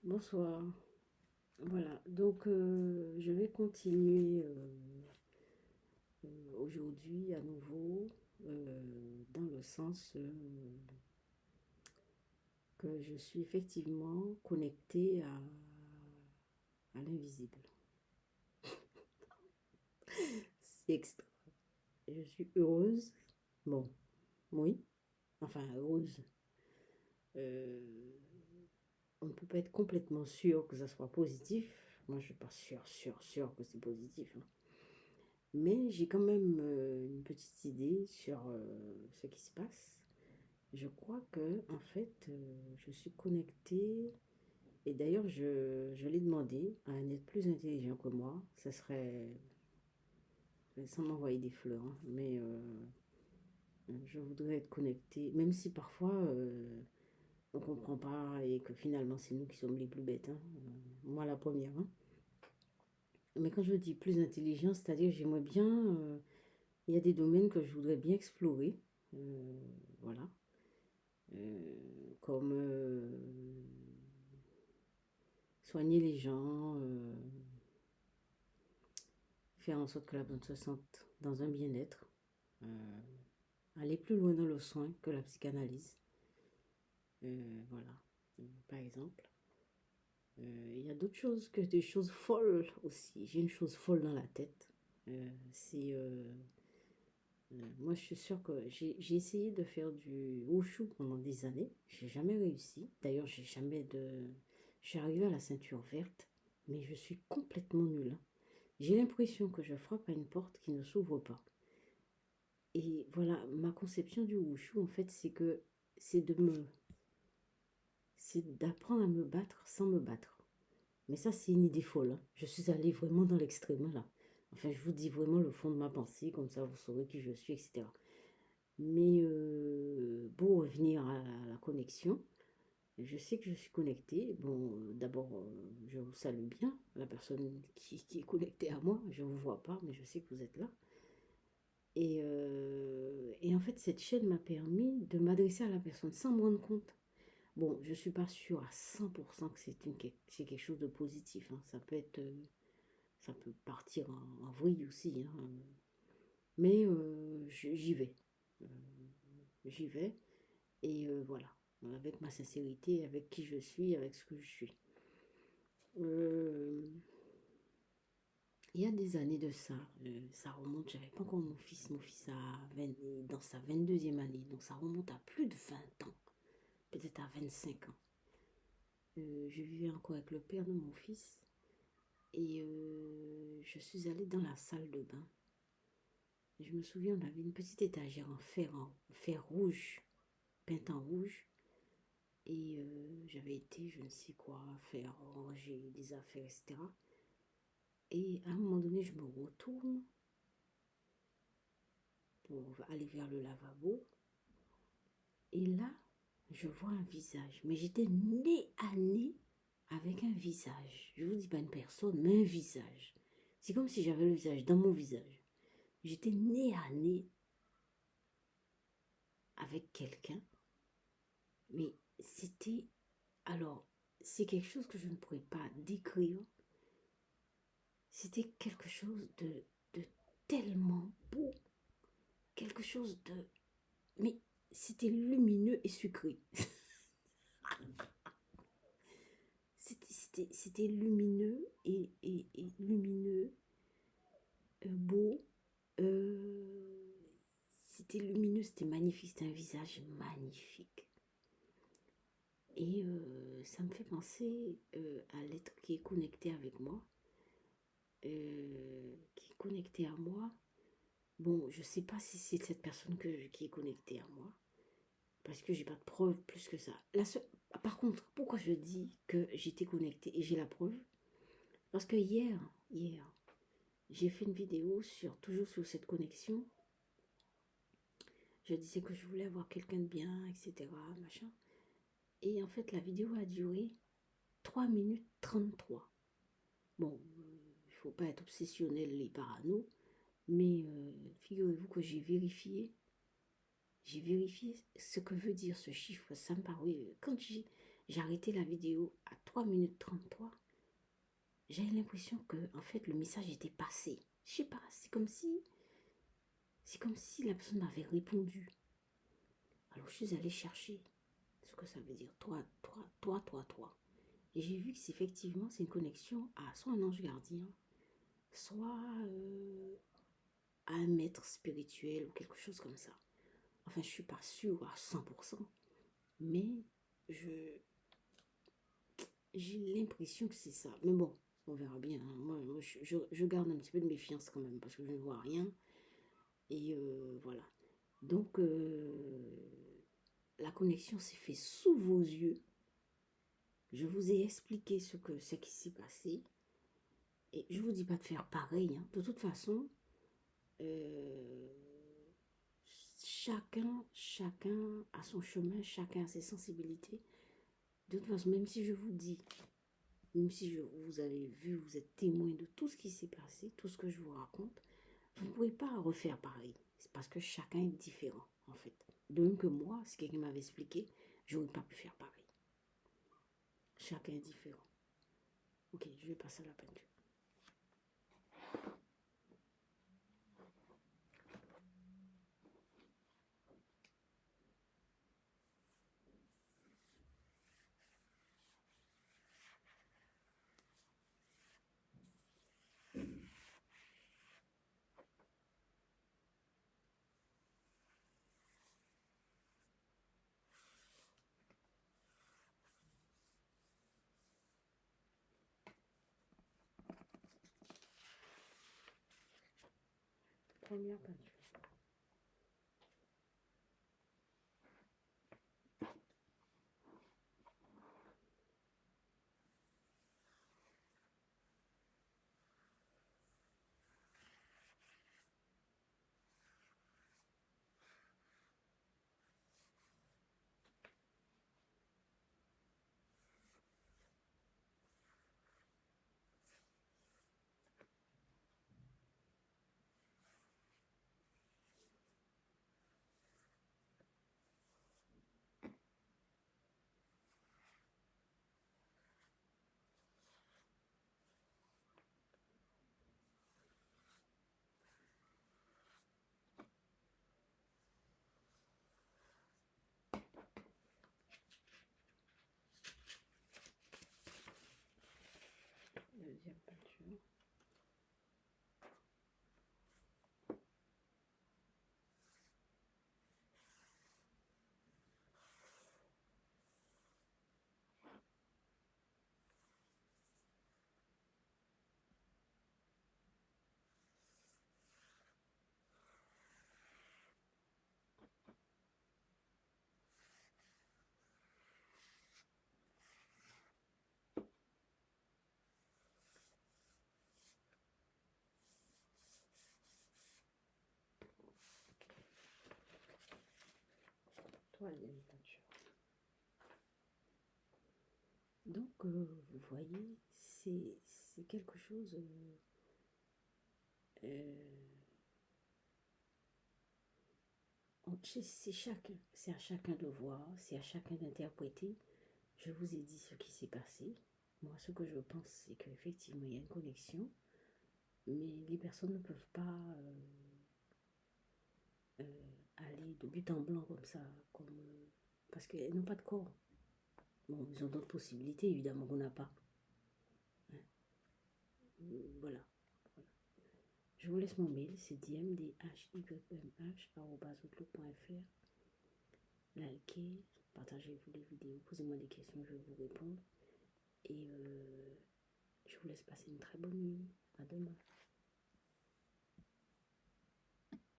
Bonsoir. Voilà, donc je vais continuer aujourd'hui à nouveau dans le sens que je suis effectivement connectée à l'invisible. C'est extra. Je suis heureuse. Bon, oui, enfin heureuse. Euh, on ne peut pas être complètement sûr que ça soit positif. Moi, je ne suis pas sûre que c'est positif, hein. Mais j'ai quand même une petite idée sur ce qui se passe. Je crois que, en fait, je suis connectée. Et d'ailleurs, je l'ai demandé à un être plus intelligent que moi. Ça serait sans m'envoyer des fleurs, hein, mais je voudrais être connectée, même si parfois on ne comprend pas et que finalement c'est nous qui sommes les plus bêtes, hein. Moi, la première, hein. Mais quand je dis plus intelligent, c'est-à-dire j'aimerais bien. Il y a des domaines que je voudrais bien explorer. euh, voilà. Comme soigner les gens, faire en sorte que la personne se sente dans un bien-être, aller plus loin dans le soin que la psychanalyse. Voilà, par exemple. Il y a d'autres choses que des choses folles aussi. J'ai une chose folle dans la tête. C'est moi, je suis sûre que j'ai essayé de faire du wushu pendant des années. J'ai jamais réussi. D'ailleurs, j'ai jamais de. Je suis arrivée à la ceinture verte, mais je suis complètement nulle, hein. J'ai l'impression que je frappe à une porte qui ne s'ouvre pas. Et voilà, ma conception du wushu, en fait, c'est de me, c'est d'apprendre à me battre sans me battre. Mais ça, c'est une idée folle, hein. Je suis allée vraiment dans l'extrême là. Enfin, je vous dis vraiment le fond de ma pensée, comme ça vous saurez qui je suis, etc. Mais pour revenir à la connexion, je sais que je suis connectée. Bon, d'abord, je vous salue bien, la personne qui est connectée à moi. Je ne vous vois pas, mais je sais que vous êtes là. Et en fait, cette chaîne m'a permis de m'adresser à la personne sans me rendre compte. Bon, je ne suis pas sûre à 100% que c'est quelque chose de positif, hein. Ça peut partir en vrille aussi, hein. Mais j'y vais. Euh, J'y vais. Et voilà, avec ma sincérité, avec qui je suis, avec ce que je suis. Euh, il y a des années de ça, ça remonte, j'avais pas encore mon fils est dans sa 22e année, donc ça remonte à plus de 20 ans, peut-être à 25 ans. Je vivais encore avec le père de mon fils et je suis allée dans la salle de bain. Et je me souviens, on avait une petite étagère en fer rouge, peinte en rouge. Et j'avais été, je ne sais quoi, faire ranger des affaires, etc. Et à un moment donné, je me retourne pour aller vers le lavabo. Et là, je vois un visage. Mais j'étais nez à nez avec un visage. Je vous dis pas une personne, mais un visage. C'est comme si j'avais le visage dans mon visage. J'étais nez à nez avec quelqu'un. Mais c'était... Alors, c'est quelque chose que je ne pourrais pas décrire. C'était quelque chose de tellement beau, quelque chose de... Mais c'était lumineux et sucré. C'était lumineux et lumineux, beau. euh, C'était lumineux, c'était magnifique, c'était un visage magnifique. Et ça me fait penser à l'être qui est connecté avec moi, qui est connecté à moi. Bon, je sais pas si c'est cette personne qui est connectée à moi, parce que j'ai pas de preuve plus que ça. Par contre, pourquoi je dis que j'étais connectée et j'ai la preuve? Parce que hier, j'ai fait une vidéo toujours sur cette connexion. Je disais que je voulais avoir quelqu'un de bien, etc. Machin. Et en fait, la vidéo a duré 3 minutes 33. Bon, il faut pas être obsessionnel et parano, mais figurez-vous que j'ai vérifié ce que veut dire ce chiffre. Ça me paraît. J'ai arrêté la vidéo à 3 minutes 33. J'ai l'impression que, en fait, le message était passé. Je sais pas, c'est comme si la personne m'avait répondu. Alors, je suis allée chercher ce que ça veut dire. Toi. Et j'ai vu que effectivement, c'est une connexion à soit un ange gardien, soit à un maître spirituel ou quelque chose comme ça. Enfin, je suis pas sûre à 100%, mais j'ai l'impression que c'est ça. Mais bon, on verra bien. Hein. Moi je garde un petit peu de méfiance quand même parce que je ne vois rien. Et voilà. Donc, la connexion s'est faite sous vos yeux. Je vous ai expliqué ce qui s'est passé. Et je ne vous dis pas de faire pareil. Hein. De toute façon, euh, chacun a son chemin, chacun a ses sensibilités. De toute façon, même si je vous dis, même si vous avez vu, vous êtes témoin de tout ce qui s'est passé, tout ce que je vous raconte, vous ne pouvez pas refaire pareil. C'est parce que chacun est différent, en fait. De même que moi, si quelqu'un m'avait expliqué, je n'aurais pas pu faire pareil. Chacun est différent. Ok, je vais passer à la peinture. Première peinture. Deuxième peinture. Troisième peinture. Donc, vous voyez, c'est quelque chose... c'est à chacun de voir, c'est à chacun d'interpréter. Je vous ai dit ce qui s'est passé. Moi, ce que je pense, c'est qu'effectivement, il y a une connexion, mais les personnes ne peuvent pas aller de but en blanc comme ça, parce qu'elles n'ont pas de corps. Bon, ils ont d'autres possibilités, évidemment, qu'on n'a pas. Hein. Voilà. Je vous laisse mon mail, c'est dmdhymh@outlook.fr. Likez, partagez-vous les vidéos, posez-moi des questions, je vais vous répondre. Et je vous laisse passer une très bonne nuit. À demain.